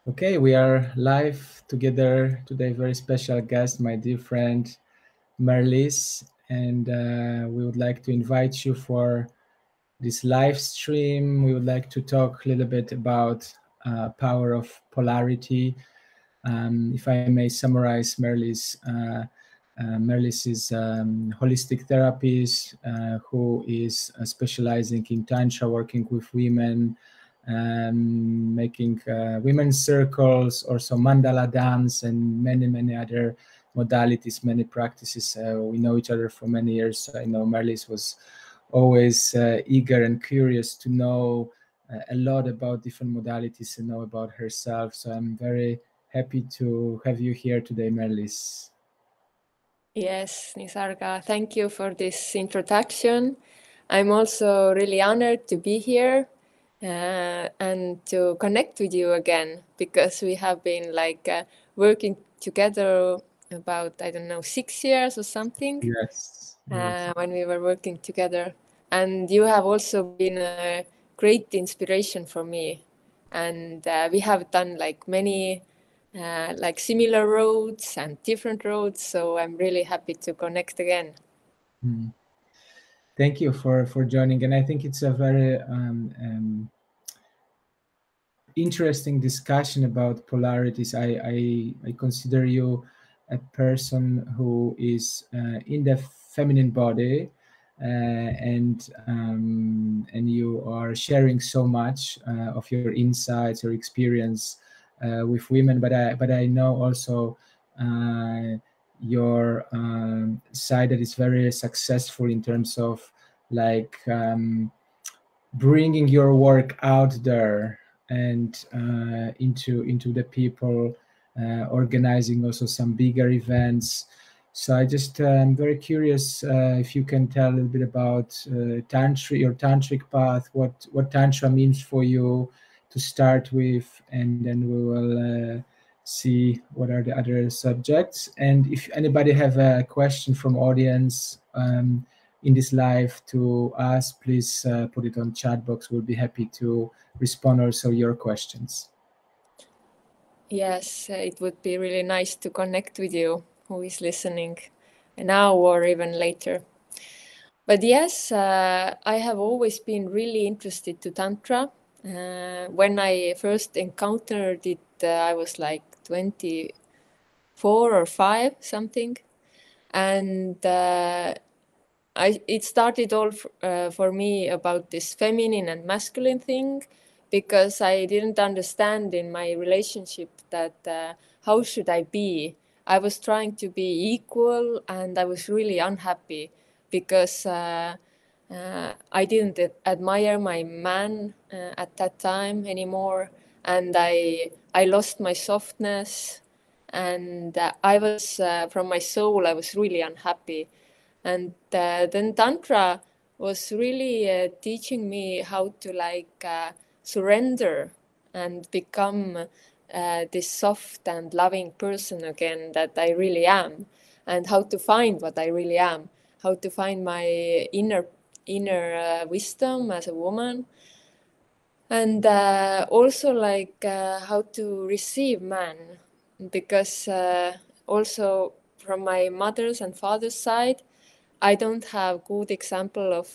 Okay, we are live together today. Very special guest, my dear friend Merliis, and we would like to invite you for this live stream. We would like to talk a little bit about power of polarity. If I may summarize Merliis is holistic therapist who is specializing in Tantra, working with women, making women's circles, also mandala dance, and many other modalities, many practices. We know each other for many years. I know Merliis was always eager and curious to know a lot about different modalities and know about herself. So I'm very happy to have you here today, Merliis. Yes, Nisarga, thank you for this introduction. I'm also really honored to be here and to connect with you again because we have been working together about, I don't know, 6 years or something. Yes. When we were working together. And you have also been a great inspiration for me. And we have done many similar roads and different roads. So I'm really happy to connect again. Thank you for joining. And I think it's a very interesting discussion about polarities. I consider you a person who is in the feminine body, and you are sharing so much of your insights, your experience with women. But I know also your side that is very successful in terms of bringing your work out there and into the people, organizing also some bigger events. So I just am very curious if you can tell a little bit about Tantra, your tantric path, what Tantra means for you to start with, and then we will see what are the other subjects. And if anybody have a question from audience in this live to us, please put it on chat box. We'll be happy to respond also your questions. Yes, it would be really nice to connect with you who is listening now or even later. But yes, I have always been really interested to Tantra. When I first encountered it, I was like 24 or 5, something. And it started all for me about this feminine and masculine thing, because I didn't understand in my relationship that how should I be. I was trying to be equal and I was really unhappy because I didn't admire my man at that time anymore, and I lost my softness, and I was from my soul I was really unhappy. And then Tantra was really teaching me how to surrender and become this soft and loving person again that I really am, and how to find what I really am, how to find my inner wisdom as a woman, and also how to receive man, because also from my mother's and father's side I don't have good example of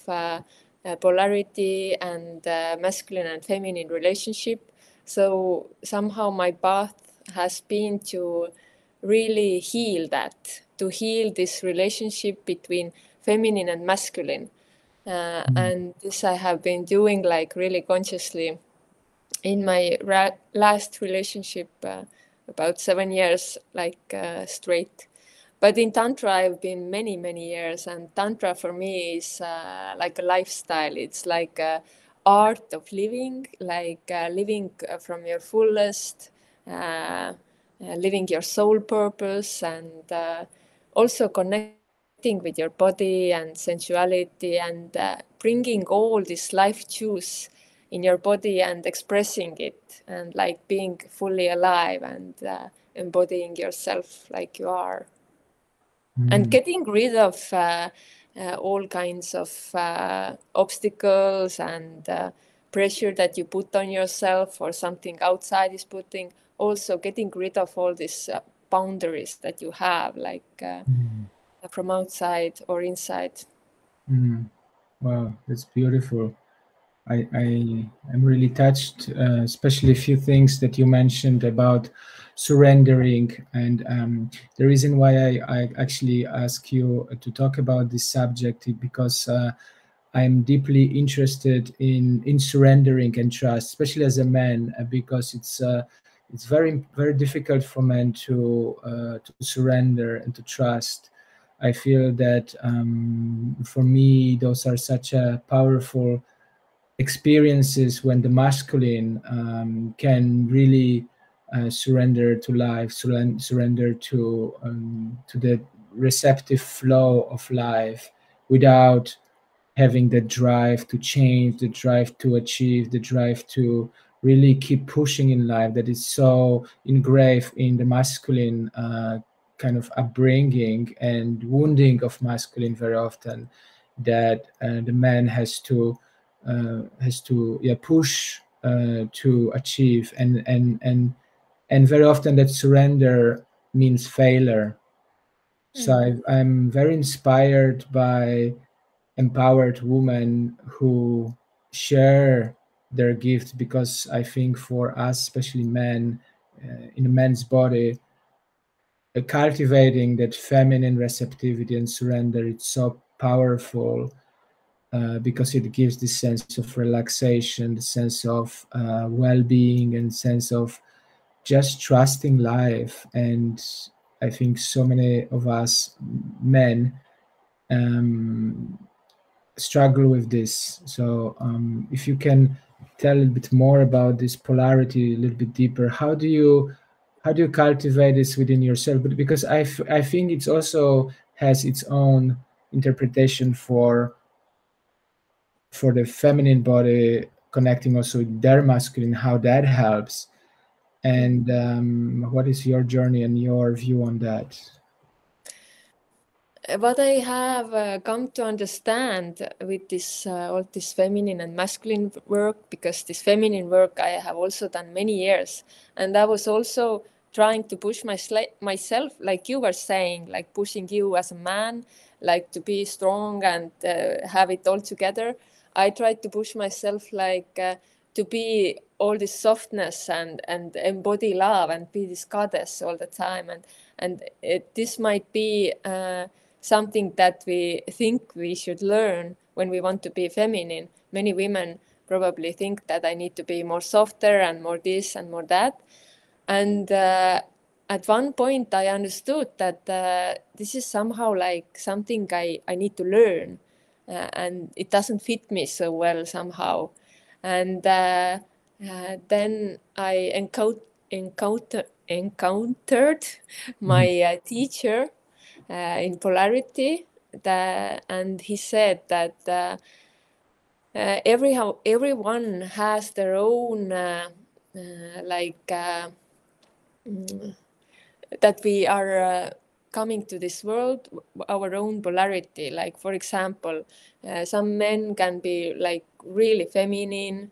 polarity and masculine and feminine relationship. So somehow my path has been to really heal that, to heal this relationship between feminine and masculine. And this I have been doing really consciously in my last relationship, about 7 years, straight. But in Tantra, I've been many years, and Tantra for me is like a lifestyle. It's like a art of living, living from your fullest, living your soul purpose, and also connecting with your body and sensuality, and bringing all this life juice in your body and expressing it, and being fully alive and embodying yourself like you are. And getting rid of all kinds of obstacles and pressure that you put on yourself or something outside is putting, also getting rid of all these boundaries that you have, like from outside or inside. Wow, that's beautiful. I'm really touched, especially a few things that you mentioned about surrendering. And the reason why I actually ask you to talk about this subject is because I'm deeply interested in surrendering and trust, especially as a man, because it's very difficult for men to surrender and to trust. I feel that for me, those are such a powerful experiences when the masculine can really surrender to life, surrender to the receptive flow of life without having the drive to change, the drive to achieve, the drive to really keep pushing in life that is so engraved in the masculine kind of upbringing and wounding of masculine very often, that the man has to push to achieve, and very often that surrender means failure. So I'm very inspired by empowered women who share their gift, because I think for us, especially men, in a man's body, cultivating that feminine receptivity and surrender, it's so powerful, because it gives this sense of relaxation, the sense of well-being, and sense of just trusting life. And I think so many of us men struggle with this. So if you can tell a bit more about this polarity a little bit deeper, how do you cultivate this within yourself? But because I think it's also has its own interpretation for the feminine body, connecting also with their masculine, how that helps. And what is your journey and your view on that? What I have come to understand with this all this feminine and masculine work, because this feminine work I have also done many years, and I was also trying to push myself, like you were saying, like pushing you as a man, like to be strong and have it all together. I tried to push myself like to be all this softness and embody love and be this goddess all the time, and this might be something that we think we should learn when we want to be feminine. Many women probably think that I need to be more softer and more this and more that. And at one point I understood that this is somehow like something I need to learn, and it doesn't fit me so well somehow. And then I encountered my teacher in Polarity, and he said that everyone has their own like that we are coming to this world, our own polarity. Like, for example, some men can be like really feminine,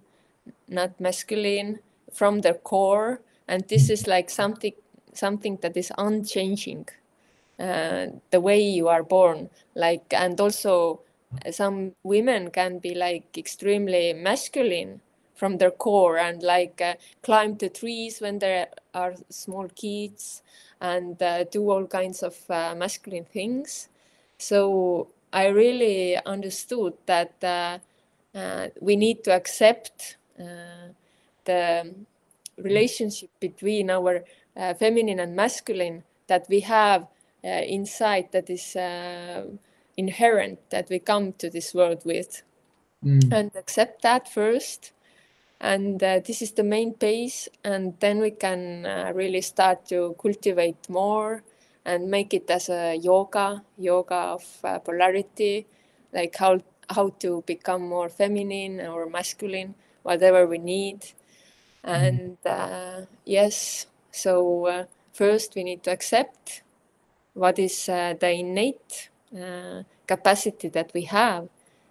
not masculine from their core, and this is like something that is unchanging. The way you are born, like, and also some women can be like extremely masculine from their core and like climb the trees when there are small kids and do all kinds of masculine things. So I really understood that we need to accept the relationship between our feminine and masculine that we have inside, that is inherent, that we come to this world with, and accept that first. And this is the main base, and then we can really start to cultivate more and make it as a yoga of polarity, like how to become more feminine or masculine, whatever we need. And yes, so first we need to accept what is the innate capacity that we have,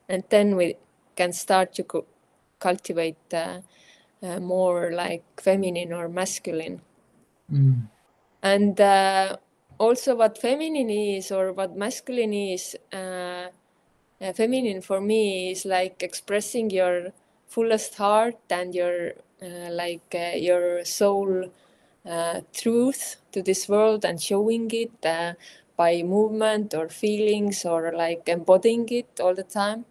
and then we can start to cultivate more like feminine or masculine. And also what feminine is or what masculine is, feminine for me is like expressing your fullest heart and your your soul truth to this world and showing it by movement or feelings or like embodying it all the time.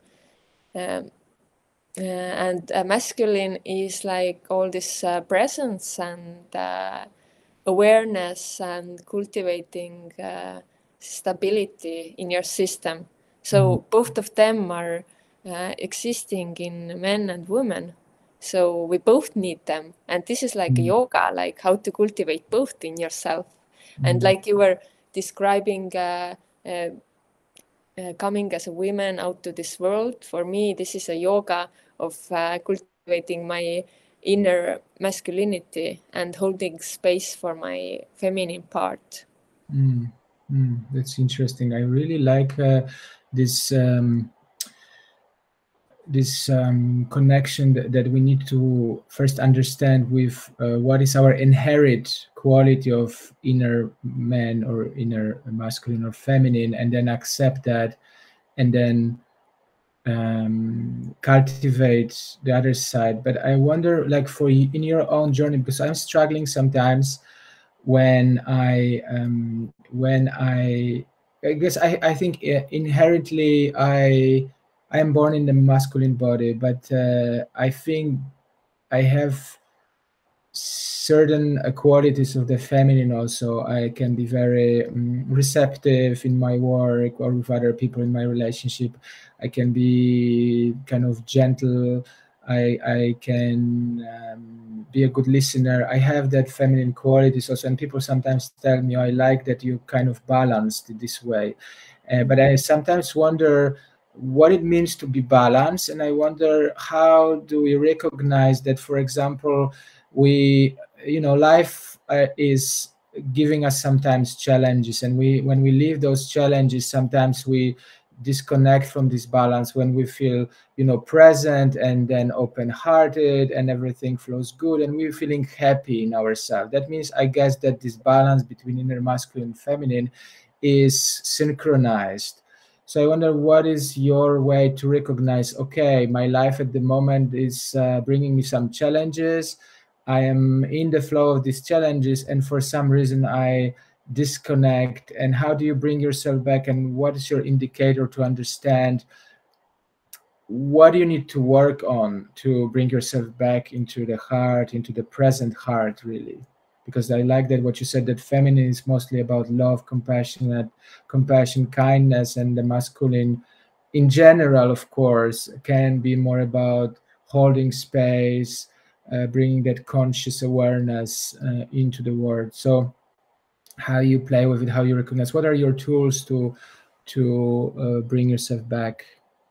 And masculine is like all this presence and awareness and cultivating stability in your system. So both of them are existing in men and women. So we both need them. And this is like a yoga, like how to cultivate both in yourself. And like you were describing coming as a woman out to this world, for me, this is a yoga of cultivating my inner masculinity and holding space for my feminine part. That's interesting. I really like this connection that we need to first understand with what is our inherent quality of inner man or inner masculine or feminine, and then accept that, and then cultivate the other side. But I wonder, like for you, in your own journey, because I'm struggling sometimes when I guess I think inherently I am born in the masculine body, but I think I have certain qualities of the feminine also. I can be very receptive in my work or with other people in my relationship. I can be kind of gentle. I can be a good listener. I have that feminine qualities also, and people sometimes tell me, I like that you kind of balanced it this way. But I sometimes wonder what it means to be balanced, and I wonder how do we recognize that, for example, life is giving us sometimes challenges, and when we leave those challenges, sometimes we disconnect from this balance. When we feel present and then open-hearted and everything flows good and we're feeling happy in ourselves, that means, I guess, that this balance between inner masculine and feminine is synchronized. So I wonder, what is your way to recognize, okay, my life at the moment is bringing me some challenges. I am in the flow of these challenges, and for some reason I disconnect. And how do you bring yourself back? And what is your indicator to understand what do you need to work on to bring yourself back into the heart, into the present heart, really? Because I like that what you said, that feminine is mostly about love, compassion, kindness, and the masculine in general, of course, can be more about holding space, bringing that conscious awareness into the world. So how you play with it, how you recognize, what are your tools to bring yourself back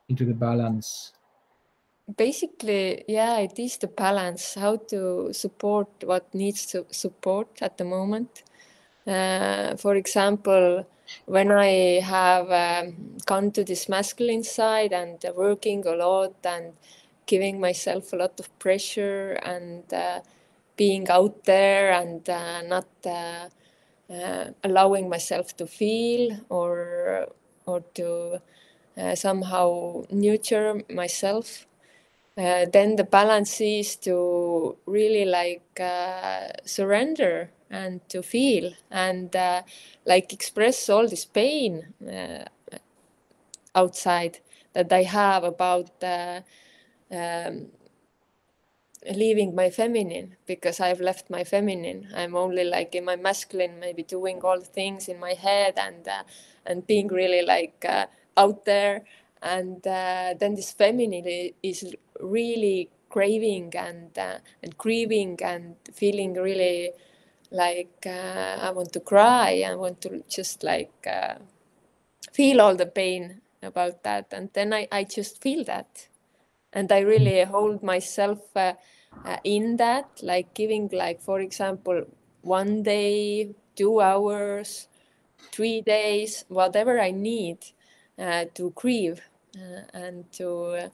into the balance? Basically, yeah, it is the balance, how to support what needs to support at the moment. For example, when I have gone to this masculine side and working a lot and giving myself a lot of pressure and being out there and not allowing myself to feel or to somehow nurture myself. Then the balance is to really like surrender and to feel and like express all this pain outside that I have about leaving my feminine, because I've left my feminine. I'm only like in my masculine, maybe doing all the things in my head and being really like out there. And then this feminine is really craving and grieving and feeling really like I want to cry. I want to just like feel all the pain about that. And then I just feel that. And I really hold myself in that, like giving, like, for example, 1 day, 2 hours, 3 days, whatever I need to grieve and to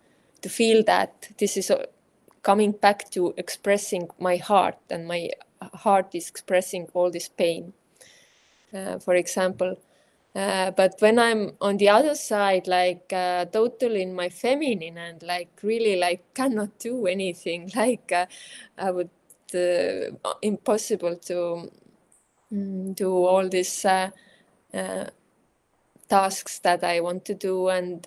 feel that this is coming back to expressing my heart, and my heart is expressing all this pain, for example. But when I'm on the other side, like totally in my feminine and like really like cannot do anything, like I would impossible to do all these tasks that I want to do, and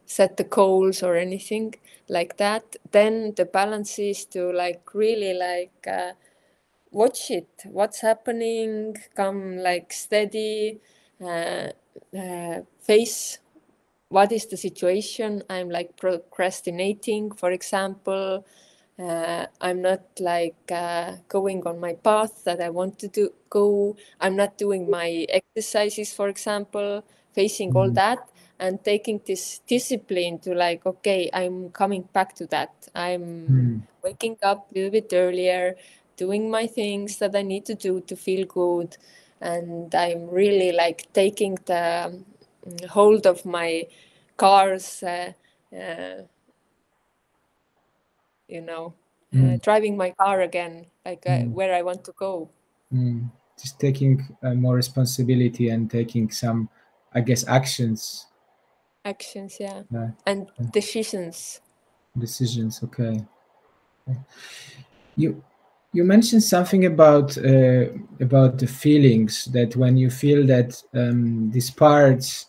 set the goals or anything like that, then the balance is to like really like watch it, what's happening, come like steady, face what is the situation. I'm like procrastinating, for example. I'm not like going on my path that I want to go. I'm not doing my exercises, for example, facing all that and taking this discipline to like, okay, I'm coming back to that. I'm waking up a little bit earlier, doing my things that I need to do to feel good. And I'm really like taking the hold of my cars, driving my car again, like where I want to go. Just taking more responsibility and taking some, I guess, actions. Actions, yeah. And decisions. Decisions, okay. You mentioned something about the feelings, that when you feel that these parts,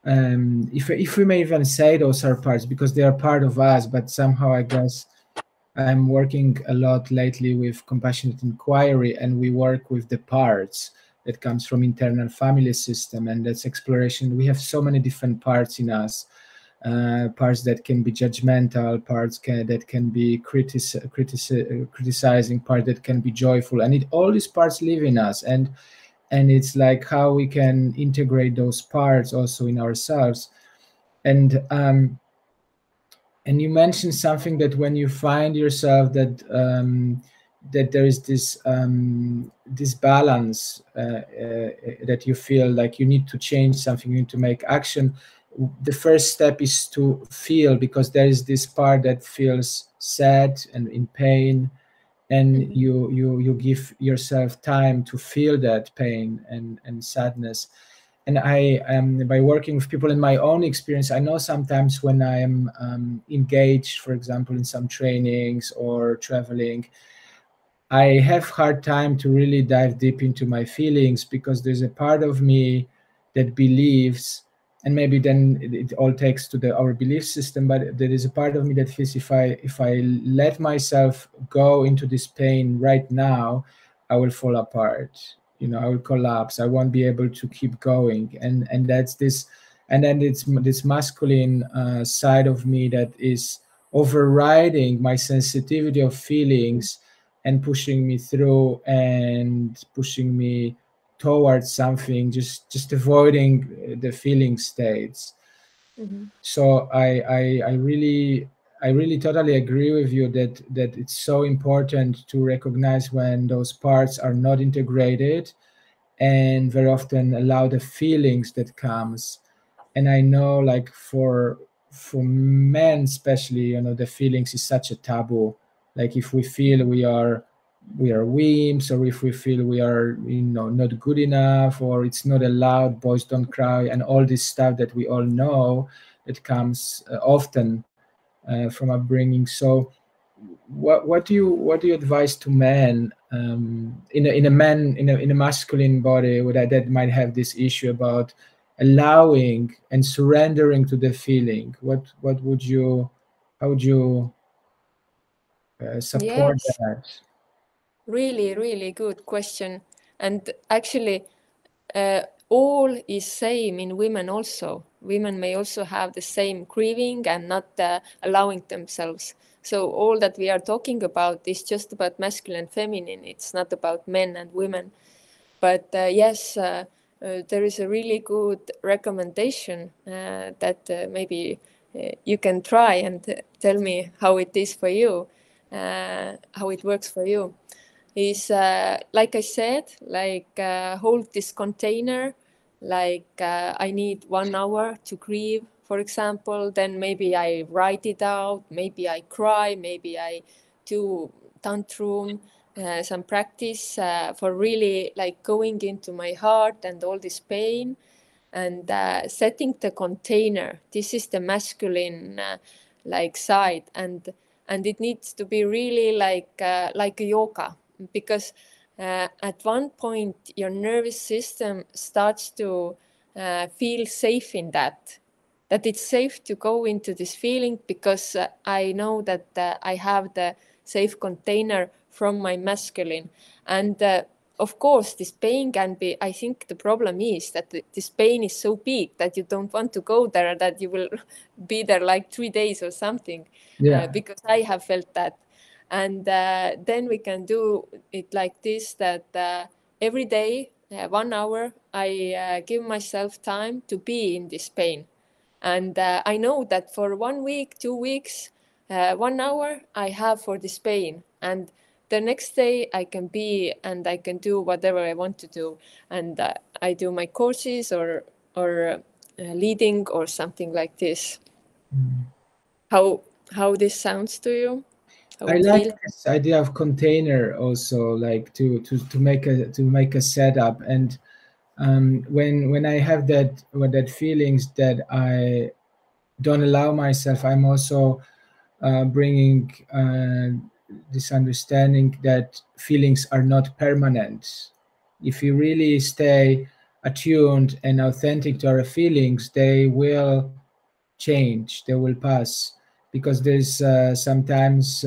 if we may even say those are parts, because they are part of us, but somehow I guess I'm working a lot lately with compassionate inquiry, and we work with the parts that comes from internal family system, and that's exploration. We have so many different parts in us. Parts that can be judgmental, parts that can be criticizing, part that can be joyful, and all these parts live in us, and it's like how we can integrate those parts also in ourselves. And you mentioned something, that when you find yourself that that there is this balance, that you feel like you need to change something, you need to make action. The first step is to feel, because there is this part that feels sad and in pain, and you give yourself time to feel that pain and sadness. And I by working with people in my own experience, I know sometimes when I am engaged, for example, in some trainings or traveling, I have hard time to really dive deep into my feelings, because there's a part of me that believes, and maybe then it all takes to our belief system, but there is a part of me that feels, if I let myself go into this pain right now, I will fall apart. I will collapse. I won't be able to keep going. And that's this, and then it's this masculine side of me that is overriding my sensitivity of feelings, and pushing me through and pushing me towards something, just avoiding the feeling states. So I really totally agree with you that it's so important to recognize when those parts are not integrated, and very often allow the feelings that comes. And I know, like, for men especially, the feelings is such a taboo. Like, if we feel we are wimps, or if we feel we are not good enough, or it's not allowed, boys don't cry, and all this stuff that we all know, that comes often from upbringing. So what do you advise to men, in a masculine body that might have this issue about allowing and surrendering to the feeling? How would you support Yes, that? really, really good question. And actually, all is same in women also. Women may also have the same grieving and not allowing themselves. So all that we are talking about is just about masculine and feminine. It's not about men and women. But yes, there is a really good recommendation that maybe you can try and tell me how it is for you, how it works for you. Is like I said, like hold this container, like I need 1 hour to grieve, for example, then maybe I write it out, maybe I cry, maybe I do tantrum, some practice for really like going into my heart and all this pain, and setting the container. This is the masculine like side, and it needs to be really like a yoga, because at one point your nervous system starts to feel safe in that it's safe to go into this feeling, because I know that I have the safe container from my masculine. And of course, this pain can be, I think the problem is that this pain is so big that you don't want to go there, that you will be there like 3 days or something, Yeah. because I have felt that. And then we can do it like this, that every day, 1 hour, I give myself time to be in this pain. And I know that for 1 week, 2 weeks, 1 hour I have for this pain. And the next day I can be and I can do whatever I want to do. And I do my courses or leading or something like this. Mm. How this sounds to you? How I it like feels? this idea of container also, like to make a setup. And when I have that feelings that I don't allow myself, I'm also bringing this understanding that feelings are not permanent. If we really stay attuned and authentic to our feelings, they will change, they will pass. Because there's sometimes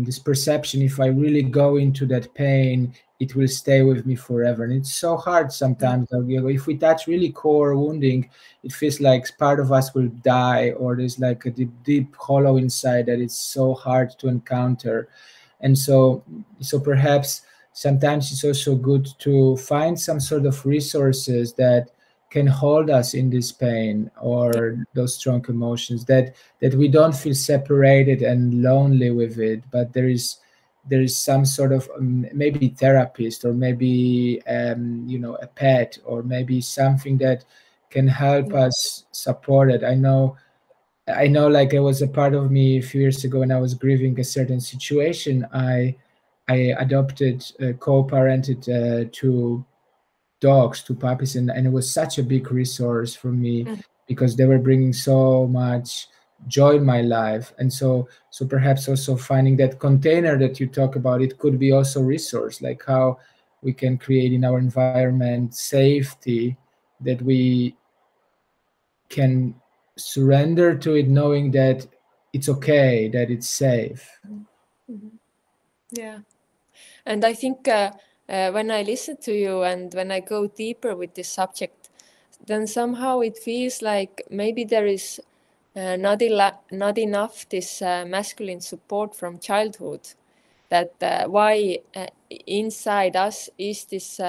this perception, if I really go into that pain, it will stay with me forever. And it's so hard sometimes. If we touch really core wounding, it feels like part of us will die, or there's like a deep hollow inside that it's so hard to encounter. And so perhaps sometimes it's also good to find some sort of resources that can hold us in this pain or those strong emotions, that we don't feel separated and lonely with it, but there is some sort of maybe therapist, or maybe a pet, or maybe something that can help us support it. I know like it was a part of me a few years ago when I was grieving a certain situation. I adopted, co-parented two dogs, two puppies, and it was such a big resource for me, because they were bringing so much joy in my life. And so perhaps also finding that container that you talk about, it could be also resource, like how we can create in our environment safety, that we can surrender to it, knowing that it's okay, that it's safe. Yeah. And I think when I listen to you and when I go deeper with this subject, then somehow it feels like maybe there is not enough this masculine support from childhood. That why inside us is this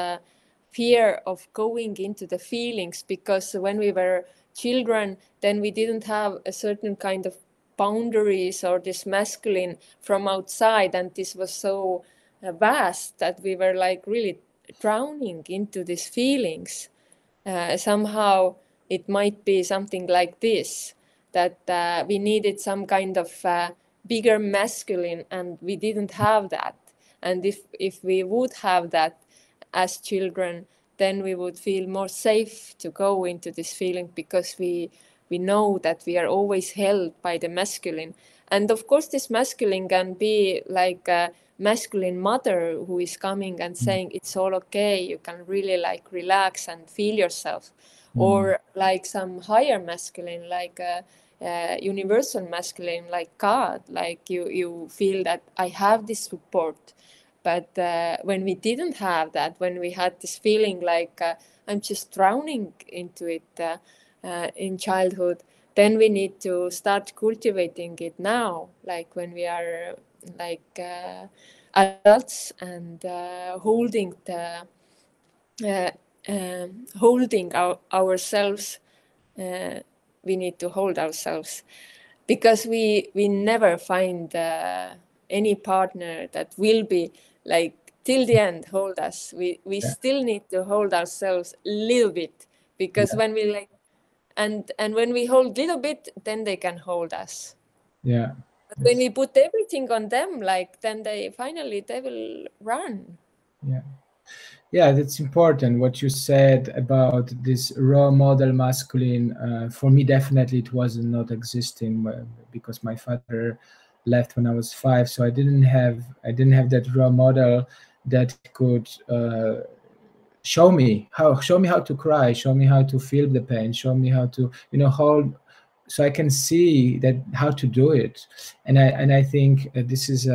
fear of going into the feelings, because when we were children, then we didn't have a certain kind of boundaries or this masculine from outside, and this was so vast that we were like really drowning into these feelings. Somehow it might be something like this, that we needed some kind of bigger masculine, and we didn't have that. And if we would have that as children, then we would feel more safe to go into this feeling, because we know that we are always held by the masculine. And of course, this masculine can be like a masculine mother who is coming and saying it's all okay, you can really like relax and feel yourself. Or like some higher masculine, like a universal masculine, like God, like you feel that I have this support. But when we didn't have that, when we had this feeling like I'm just drowning into it in childhood, then we need to start cultivating it now, like when we are like adults, and uh, holding ourselves. We need to hold ourselves, because we never find any partner that will be like till the end hold us. We Yeah. still need to hold ourselves a little bit, because Yeah. when we like and when we hold little bit, then they can hold us. Yeah. But when we put everything on them, like, then they will run. Yeah. Yeah, that's important. What you said about this role model masculine, for me, definitely it was not existing because my father left when I was 5, so I didn't have that role model that could show me how to cry, show me how to feel the pain, show me how to hold, so I can see that how to do it. And I think this is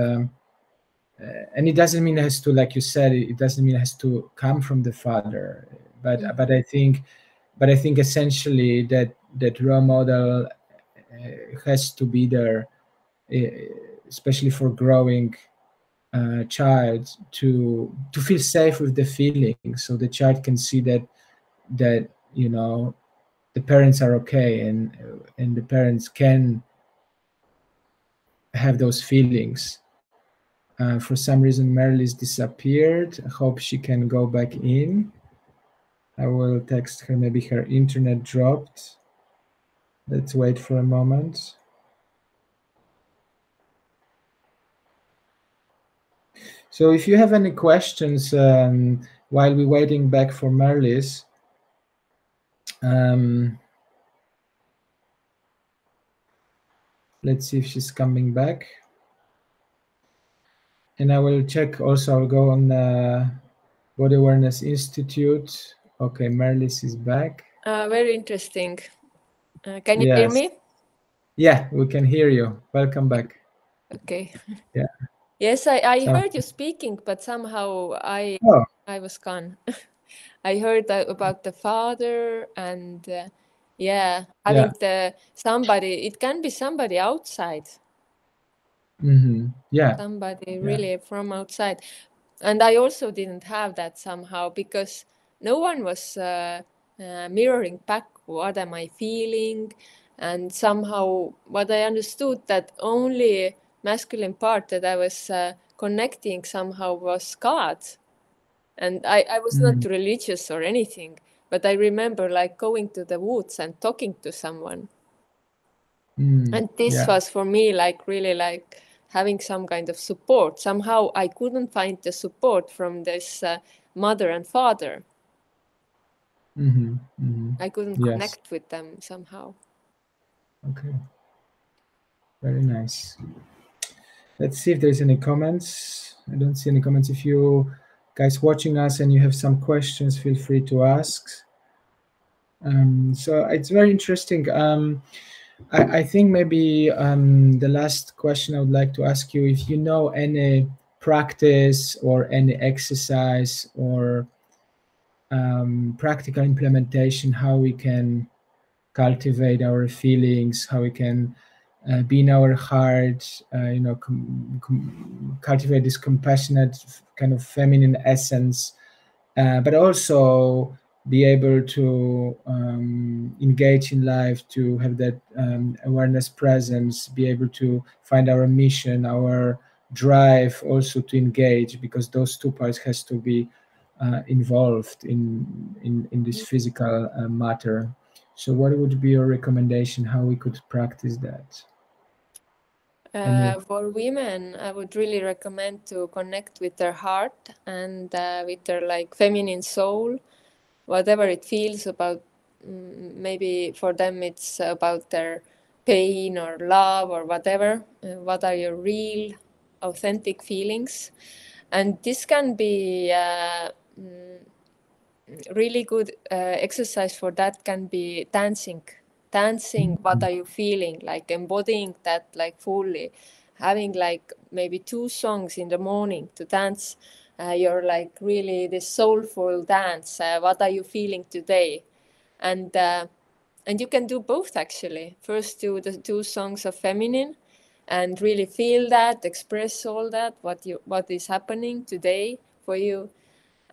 and it doesn't mean it has to, like you said, it doesn't mean it has to come from the father, but I think essentially that role model has to be there, especially for growing child, to feel safe with the feelings, so the child can see that the parents are okay, and the parents can have those feelings. For some reason, Merliis disappeared. I hope she can go back in. I will text her. Maybe her internet dropped. Let's wait for a moment. So if you have any questions while we're waiting back for Merliis, let's see if she's coming back. And I will check also, I'll go on Body Awareness Institute. Okay, Merliis is back. Very interesting. Can you hear me? Yeah, we can hear you. Welcome back. Okay. Yeah. Yes, I heard you speaking, but somehow I was gone. I heard about the father and having somebody. It can be somebody outside. Yeah. Somebody really from outside. And I also didn't have that somehow, because no one was mirroring back what am I feeling. And somehow what I understood, that only masculine part that I was connecting somehow was God. And I was not religious or anything, but I remember like going to the woods and talking to someone. And this was for me like really like having some kind of support. Somehow I couldn't find the support from this mother and father. I couldn't connect with them somehow. Okay. Very nice. Let's see if there's any comments. I don't see any comments. If you guys watching us and you have some questions, feel free to ask. So it's very interesting. I think maybe the last question I would like to ask you, if you know any practice or any exercise or practical implementation, how we can cultivate our feelings, how we can be in our heart, cultivate this compassionate kind of feminine essence, but also be able to engage in life, to have that awareness presence, be able to find our mission, our drive, also to engage, because those two parts has to be involved in this physical matter. So what would be your recommendation, how we could practice that? For women, I would really recommend to connect with their heart and with their like feminine soul, whatever it feels about. Maybe for them it's about their pain or love or whatever. What are your real, authentic feelings? And this can be really good exercise for that can be dancing. What are you feeling, like embodying that like fully, having like maybe 2 songs in the morning to dance you're like really this soulful dance. What are you feeling today? And you can do both actually. First do the 2 songs of feminine and really feel that, express all that, what is happening today for you.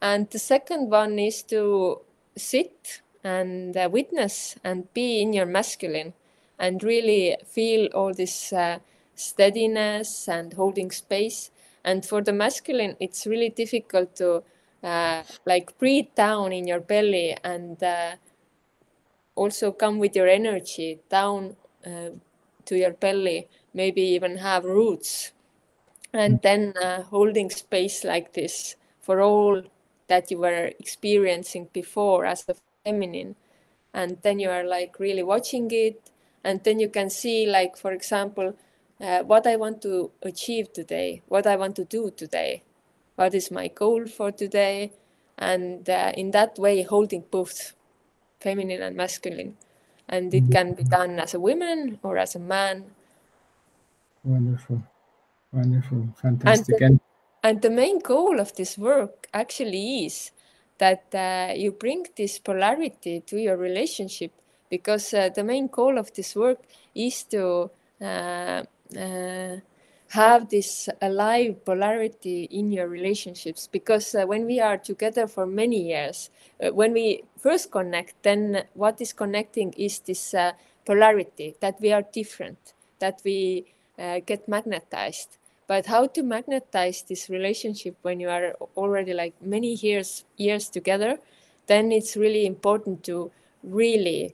And the second one is to sit and witness and be in your masculine and really feel all this steadiness and holding space. And for the masculine, it's really difficult to like breathe down in your belly and also come with your energy down to your belly, maybe even have roots, and then holding space like this for all that you were experiencing before as a feminine. And then you are like really watching it, and then you can see, like, for example, what I want to achieve today, what I want to do today, what is my goal for today, and in that way holding both feminine and masculine. And it can be done as a woman or as a man. Wonderful, wonderful, fantastic. And the main goal of this work actually is that you bring this polarity to your relationship, because the main goal of this work is to uh, uh, have this alive polarity in your relationships. Because when we are together for many years, when we first connect, then what is connecting is this polarity, that we are different, that we get magnetized. But how to magnetize this relationship when you are already like many years together, then it's really important to really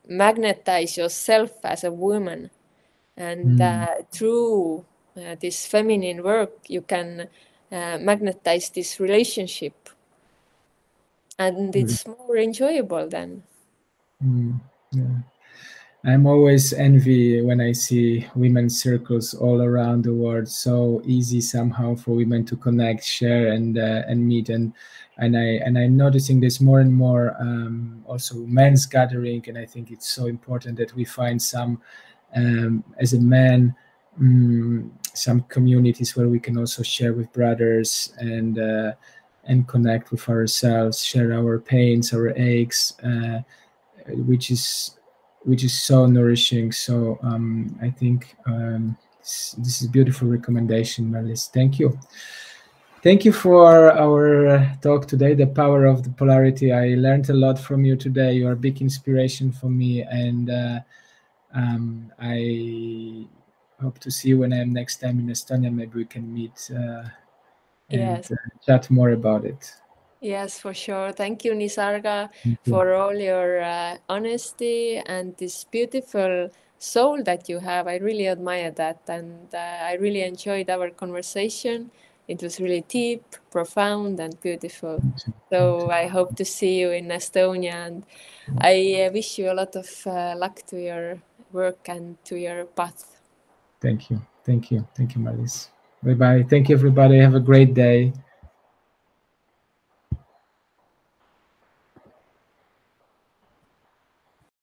magnetize yourself as a woman. And through this feminine work, you can magnetize this relationship. And it's more enjoyable then. Yeah. I'm always envy when I see women's circles all around the world. So easy somehow for women to connect, share, and meet. And I'm noticing this more and more. Also, men's gathering, and I think it's so important that we find some, as a man, some communities where we can also share with brothers and connect with ourselves, share our pains, our aches, which is so nourishing. So I think this is a beautiful recommendation, Merliis. Thank you. Thank you for our talk today, the power of the polarity. I learned a lot from you today. You are a big inspiration for me, and I hope to see you when I'm next time in Estonia. Maybe we can meet and chat more about it. Yes, for sure. Thank you, Nisarga, for all your honesty and this beautiful soul that you have. I really admire that, and I really enjoyed our conversation. It was really deep, profound, and beautiful. So I hope to see you in Estonia, and I wish you a lot of luck to your work and to your path. Thank you. Thank you. Thank you, Merliis. Bye-bye. Thank you, everybody. Have a great day.